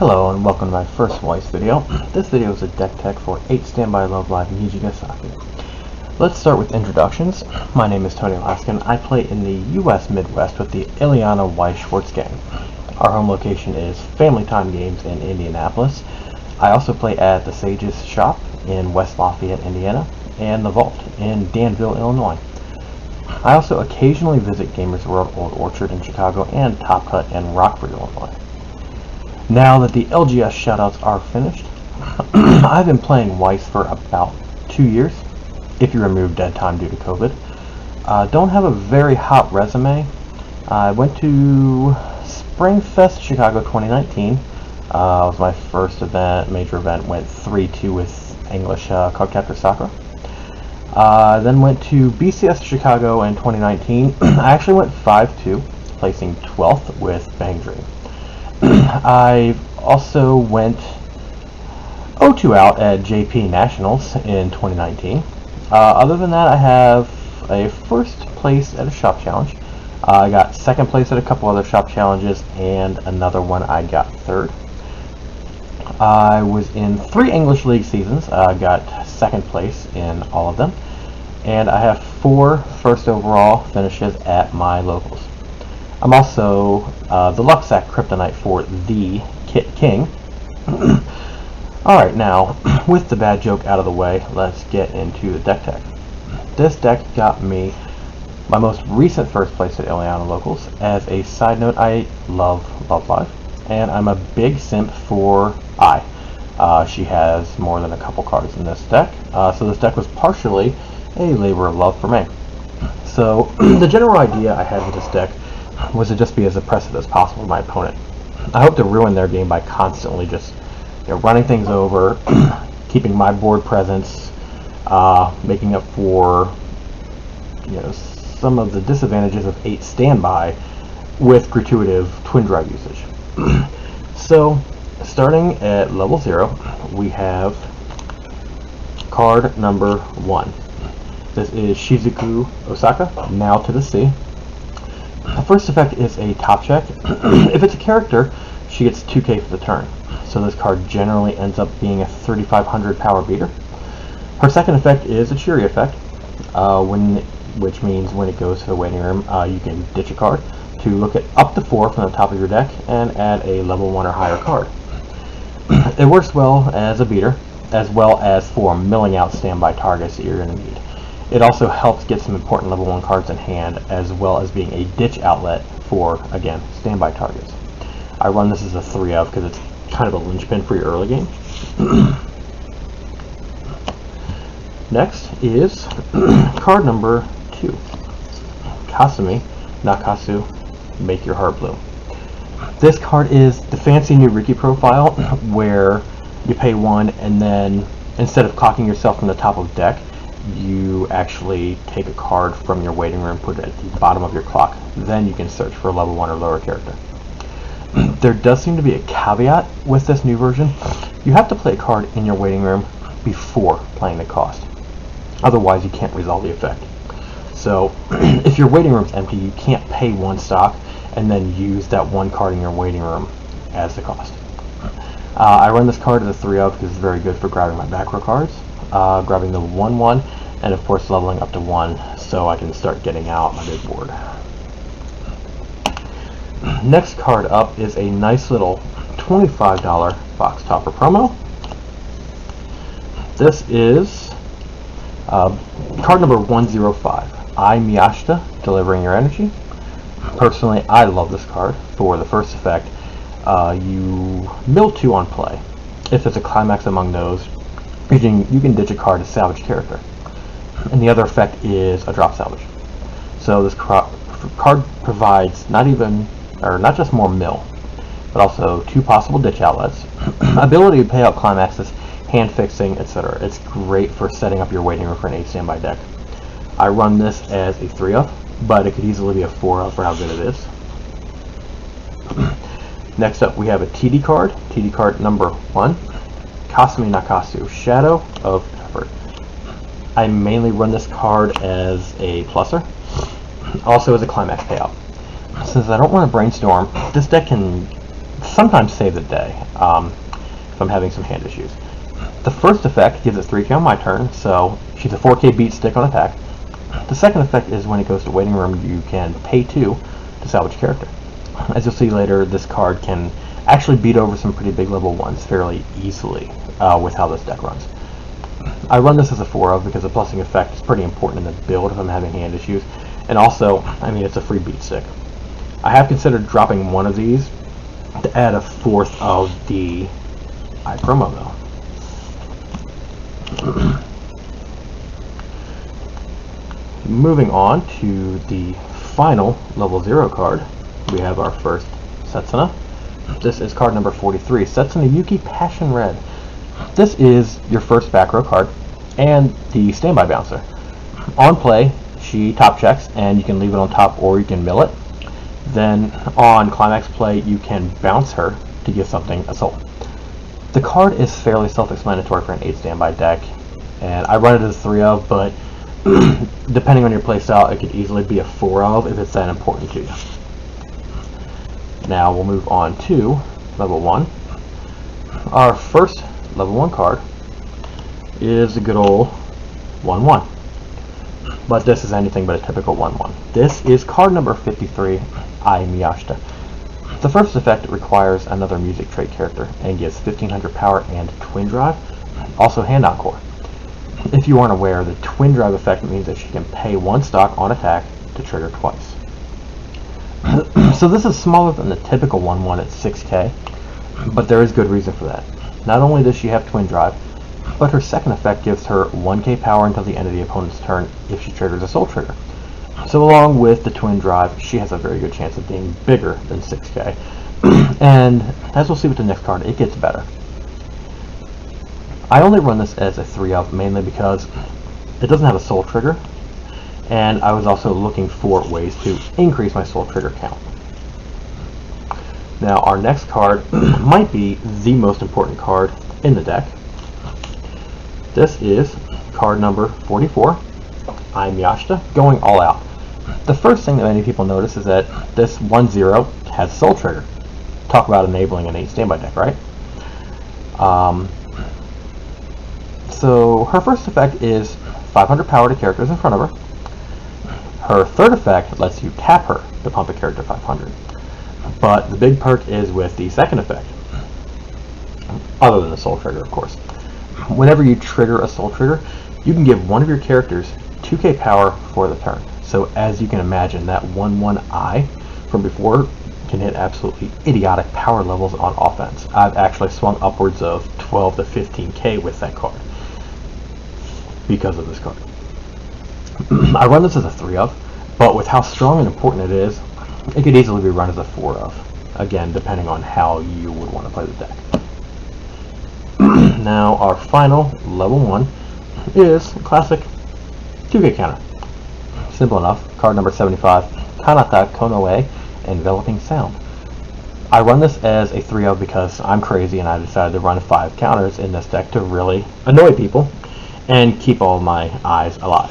Hello and welcome to my first Weiss video. This video is a deck tech for 8 standby Love Live Nijigasaki. Let's start with introductions. My name is Tony Laskin. I play in the US Midwest with the Ileana Weiss Schwarz gang. Our home location is Family Time Games in Indianapolis. I also play at the Sage's shop in West Lafayette, Indiana, and the Vault in Danville, Illinois. I also occasionally visit Gamers World Old Orchard in Chicago and Top Cut in Rockford, Illinois. Now that the LGS shoutouts are finished, I've been playing Weiss for about 2 years, if you remove dead time due to COVID. Don't have a very hot resume. I went to Springfest Chicago 2019. Was my first event, major event. Went 3-2 with English card captor Sakura. Then went to BCS Chicago in 2019. I actually went 5-2, placing 12th with Bang Dream. I also went 0-2 out at JP Nationals in 2019. Other than that, I have a first place at a shop challenge. I got second place at a couple other shop challenges, and another one I got third. I was in 3 English League seasons. I got second place in all of them, and I have 4 first overall finishes at my locals. I'm also the Lucksack Kryptonite for the Kit King. Alright, now, with the bad joke out of the way, let's get into the deck tech. This deck got me my most recent first place at Ileana Locals. As a side note, I love Love Live, and I'm a big simp for I. She has more than a couple cards in this deck, so this deck was partially a labor of love for me. So, the general idea I had with this deck was to just be as oppressive as possible to my opponent. I hope to ruin their game by constantly just running things over, keeping my board presence, making up for some of the disadvantages of 8 standby with gratuitous twin drive usage. So, starting at level 0, we have card number 1. This is Shizuku Osaka, now to the sea. The first effect is a top check. If it's a character, she gets 2k for the turn. So this card generally ends up being a 3500 power beater. Her second effect is a cheery effect, which means when it goes to the waiting room, you can ditch a card to look at up to 4 from the top of your deck and add a level 1 or higher card. It works well as a beater, as well as for milling out standby targets that you're going to need. It also helps get some important level 1 cards in hand, as well as being a ditch outlet for, again, standby targets. I run this as a 3-of because it's kind of a linchpin for your early game. Next is card number 2. Kasumi Nakasu, Make Your Heart Blue. This card is the fancy new Riki profile, where you pay 1 and then, instead of clocking yourself from the top of deck, you actually take a card from your waiting room, put it at the bottom of your clock. Then you can search for a level 1 or lower character. There does seem to be a caveat with this new version. You have to play a card in your waiting room before playing the cost. Otherwise, you can't resolve the effect. So, if your waiting room's empty, you can't pay 1 stock and then use that 1 card in your waiting room as the cost. I run this card as a 3-of because it's very good for grabbing my back row cards. Grabbing the 1/1, and of course leveling up to 1 so I can start getting out my big board. Next card up is a nice little $25 box topper promo. This is card number 105, I Miyashita, Delivering Your Energy. Personally, I love this card for the first effect. You mill 2 on play. If it's a climax among those, you can ditch a card to salvage character, and the other effect is a drop salvage. So this card provides not just more mill, but also 2 possible ditch outlets, ability to pay out climaxes, hand fixing, etc. It's great for setting up your waiting room for an 8 standby deck. I run this as a 3-of, but it could easily be a 4-of for how good it is. Next up, we have a TD card. TD card number 1. Kasumi Nakasu, Shadow of Effort. I mainly run this card as a pluser, also as a climax payout. Since I don't want to brainstorm, this deck can sometimes save the day if I'm having some hand issues. The first effect gives it 3k on my turn, so she's a 4k beat stick on attack. The second effect is when it goes to waiting room, you can pay 2 to salvage character. As you'll see later, this card can actually beat over some pretty big level 1s fairly easily with how this deck runs. I run this as a 4 of because the plussing effect is pretty important in the build if I'm having hand issues, and also, I mean, it's a free beat stick. I have considered dropping one of these to add a 4th of the eye promo though. Moving on to the final level 0 card, we have our first Setsuna. This is card number 43, Setsuna Yuki Passion Red. This is your first back row card and the standby bouncer. On play, she top checks and you can leave it on top or you can mill it. Then on climax play, you can bounce her to give something a soul. The card is fairly self-explanatory for an 8 standby deck, and I run it as 3 of, but depending on your playstyle, it could easily be a 4 of if it's that important to you. Now we'll move on to level 1. Our first level 1 card is a good old 1/1. But this is anything but a typical 1/1. This is card number 53, Ai Miyashita. The first effect requires another music trait character and gives 1500 power and twin drive, also hand encore. If you aren't aware, the twin drive effect means that she can pay 1 stock on attack to trigger twice. So this is smaller than the typical 1/1 at 6k, but there is good reason for that. Not only does she have twin drive, but her second effect gives her 1k power until the end of the opponent's turn if she triggers a soul trigger. So along with the twin drive, she has a very good chance of being bigger than 6k. And as we'll see with the next card, it gets better. I only run this as a 3 of mainly because it doesn't have a soul trigger, and I was also looking for ways to increase my soul trigger count. Now our next card might be the most important card in the deck. This is card number 44, Ai Miyashita, going all out. The first thing that many people notice is that this 1/0 has soul trigger. Talk about enabling an 8 standby deck, right? So her first effect is 500 power to characters in front of her. Her third effect lets you tap her to pump a character 500. But the big perk is with the second effect, other than the soul trigger, of course. Whenever you trigger a soul trigger, you can give one of your characters 2k power for the turn. So as you can imagine, that 1/1 Ai from before can hit absolutely idiotic power levels on offense. I've actually swung upwards of 12 to 15k with that card because of this card. I run this as a 3 of, but with how strong and important it is, it could easily be run as a 4 of. Again, depending on how you would want to play the deck. Now our final level 1 is classic 2k counter. Simple enough. Card number 75, Kanata Konoe, Enveloping Sound. I run this as a 3 of because I'm crazy and I decided to run 5 counters in this deck to really annoy people and keep all my eyes alive.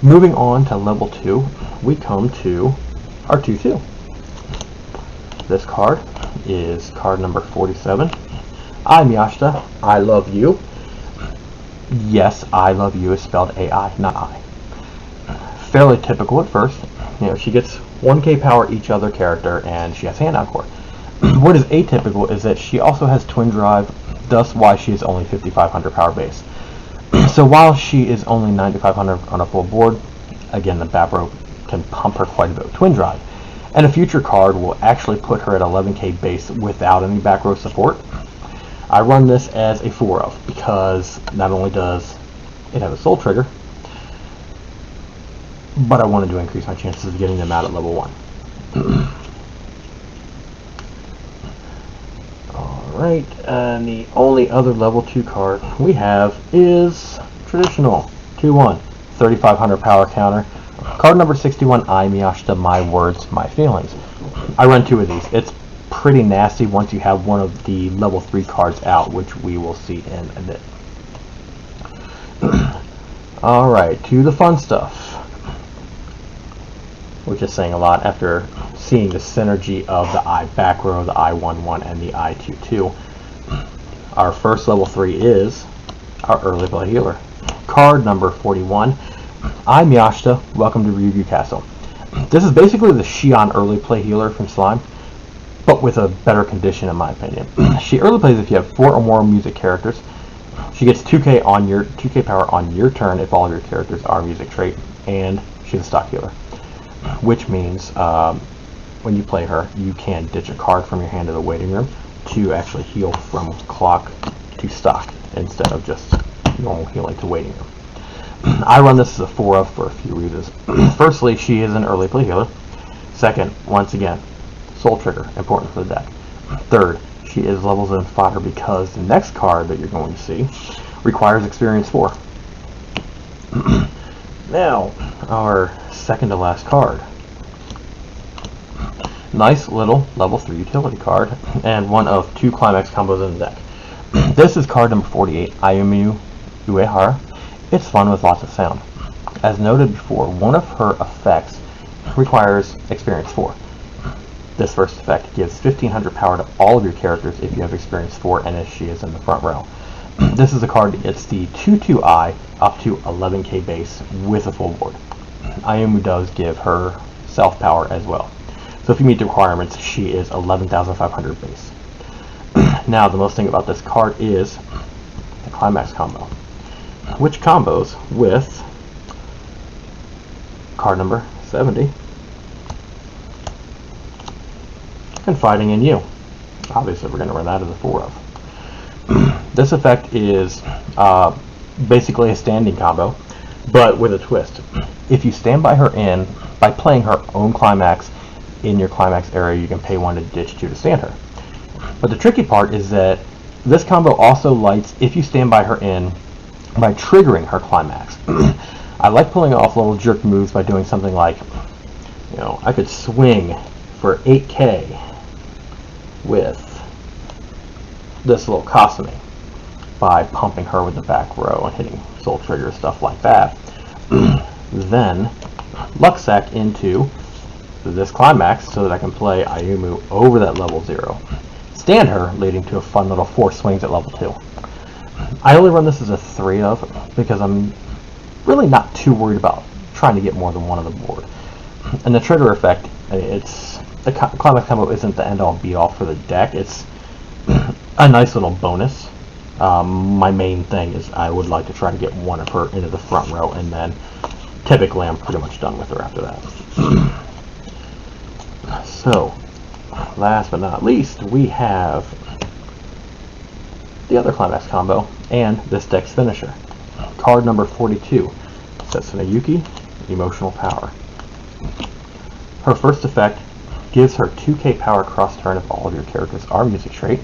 Moving on to level 2, we come to our 2/2. This card is card number 47, Ai Miyashita, I Love You. Yes, I Love You is spelled AI, not I. Fairly typical at first. You know, she gets 1k power each other character and she has hand encore. What is atypical is that she also has twin drive, thus why she is only 5500 power base. So while she is only 9500 on a full board, again the back row can pump her quite a bit with twin drive. And a future card will actually put her at 11k base without any back row support. I run this as a 4 of because not only does it have a soul trigger, but I wanted to increase my chances of getting them out at level 1. Alright, and the only other level 2 card we have is traditional 2/1, 3500 power counter. Card number 61, Ai Miyashita, My Words, My Feelings. I run 2 of these. It's pretty nasty once you have one of the level 3 cards out, which we will see in a bit. Alright, to the fun stuff. which is saying a lot after seeing the synergy of the I back row, the I-1-1, and the I-2-2. Our first level 3 is our early play healer. Card number 41, I Miyashita, welcome to Ryugu Castle. This is basically the Shion early play healer from Slime, but with a better condition in my opinion. She early plays if you have 4 or more music characters. She gets 2k power on your turn if all of your characters are music trait, and she's a stock healer, which means when you play her, you can ditch a card from your hand to the waiting room to actually heal from clock to stock instead of just normal healing to waiting room. I run this as a 4-of for a few reasons. Firstly, she is an early play healer. Second, once again, Soul Trigger, important for the deck. Third, she is levels in fodder because the next card that you're going to see requires experience 4. Now, our second to last card. Nice little level 3 utility card, and one of 2 Climax combos in the deck. This is card number 48, Ayumu Uehara. It's fun with lots of sound. As noted before, one of her effects requires experience 4. This first effect gives 1500 power to all of your characters if you have experience 4 and if she is in the front row. This is a card that gets the 2/2i up to 11k base with a full board. Ayumu does give her self power as well. So if you meet the requirements, she is 11,500 base. Now the most thing about this card is the Climax Combo, which combos with card number 70, Confiding in You. Obviously we're going to run that as a 4-of. This effect is basically a standing combo, but with a twist. If you stand by her by playing her own Climax in your Climax area, you can pay 1 to ditch 2 to stand her. But the tricky part is that this combo also lights if you stand by her by triggering her Climax. I like pulling off little jerk moves by doing something like, I could swing for 8k with this little Kasumi by pumping her with the back row and hitting Soul Trigger, stuff like that. Then luck sack into this Climax so that I can play Ayumu over that level 0. Stand her, leading to a fun little 4 swings at level 2. I only run this as a 3-of because I'm really not too worried about trying to get more than one on the board. And the trigger effect, the Climax Combo isn't the end-all be-all for the deck. It's a nice little bonus. My main thing is I would like to try to get one of her into the front row, and then typically I'm pretty much done with her after that. So, last but not least, we have the other Climax Combo and this deck's finisher. Card number 42, Setsuna Yuki, Emotional Power. Her first effect gives her 2k power cross turn if all of your characters are music trait.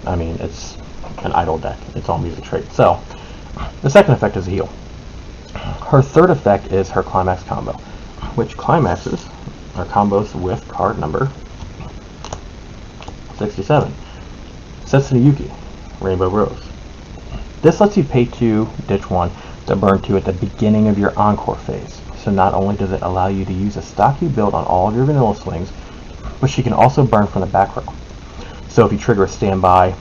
I mean, it's an idle deck, it's all music trait. So, the second effect is a heal. Her third effect is her Climax Combo, which climaxes are combos with card number 67, Setsuna Yuki, Rainbow Rose. This lets you pay 2, ditch 1, to burn 2 at the beginning of your encore phase. So not only does it allow you to use a stock you build on all of your vanilla swings, but she can also burn from the back row. So if you trigger a standby,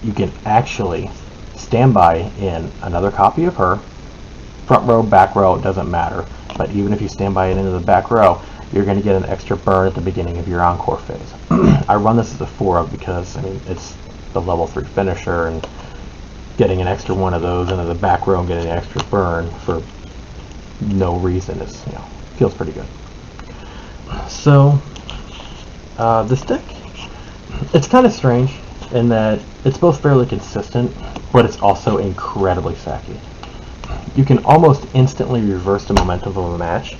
you can actually standby in another copy of her. Front row, back row, it doesn't matter. But even if you standby it into the back row, you're going to get an extra burn at the beginning of your encore phase. I run this as a 4-of because it's the level 3 finisher, and getting an extra one of those into the back row and getting an extra burn for no reason is, feels pretty good. So, this deck, it's kind of strange in that it's both fairly consistent, but it's also incredibly sacky. You can almost instantly reverse the momentum of a match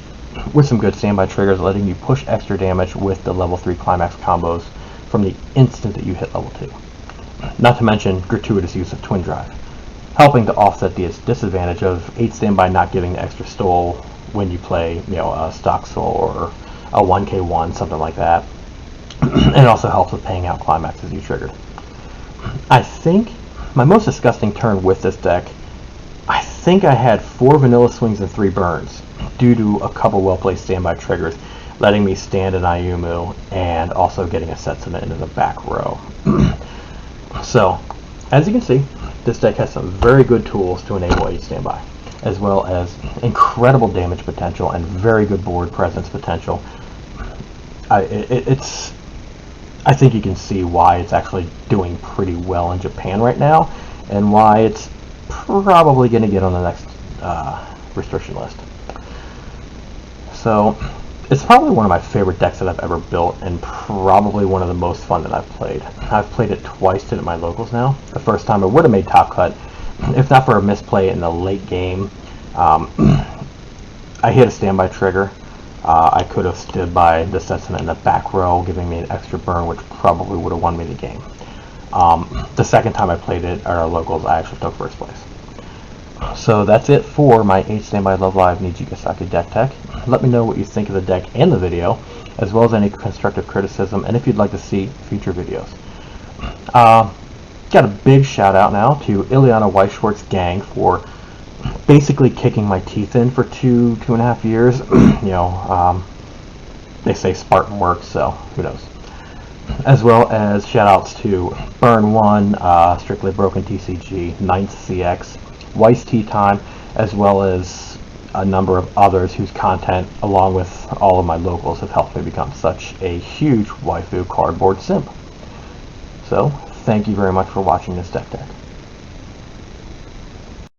with some good standby triggers, letting you push extra damage with the level 3 Climax combos from the instant that you hit level 2. Not to mention gratuitous use of Twin Drive, helping to offset the disadvantage of 8 standby not giving the extra stole when you play, a stock soul or a 1k1, something like that. And it also helps with paying out climaxes you triggered. I think my most disgusting turn with this deck, I think I had 4 vanilla swings and 3 burns due to a couple well-placed standby triggers. letting me stand in Ayumu, and also getting a Setsuna into the back row. So, as you can see, this deck has some very good tools to enable 8 standby, as well as incredible damage potential and very good board presence potential. I think you can see why it's actually doing pretty well in Japan right now, and why it's probably going to get on the next restriction list. So, it's probably one of my favorite decks that I've ever built, and probably one of the most fun that I've played. I've played it twice at my locals now. The first time it would have made top cut, if not for a misplay in the late game. I hit a standby trigger. I could have stood by the Setsuna in the back row, giving me an extra burn, which probably would have won me the game. The second time I played it at our locals, I actually took first place. So that's it for my 8 standby Love Live Nijigasaki deck tech. Let me know what you think of the deck and the video, as well as any constructive criticism, and if you'd like to see future videos. Got a big shout out now to Ileana Weiss Schwarz gang for basically kicking my teeth in for two and a half years. They say Spartan works, so who knows. As well as shout outs to Burn 1, Strictly Broken TCG, 9th CX, Weiss Tea Time, as well as a number of others whose content, along with all of my locals, have helped me become such a huge waifu cardboard simp. So, thank you very much for watching this deck tech.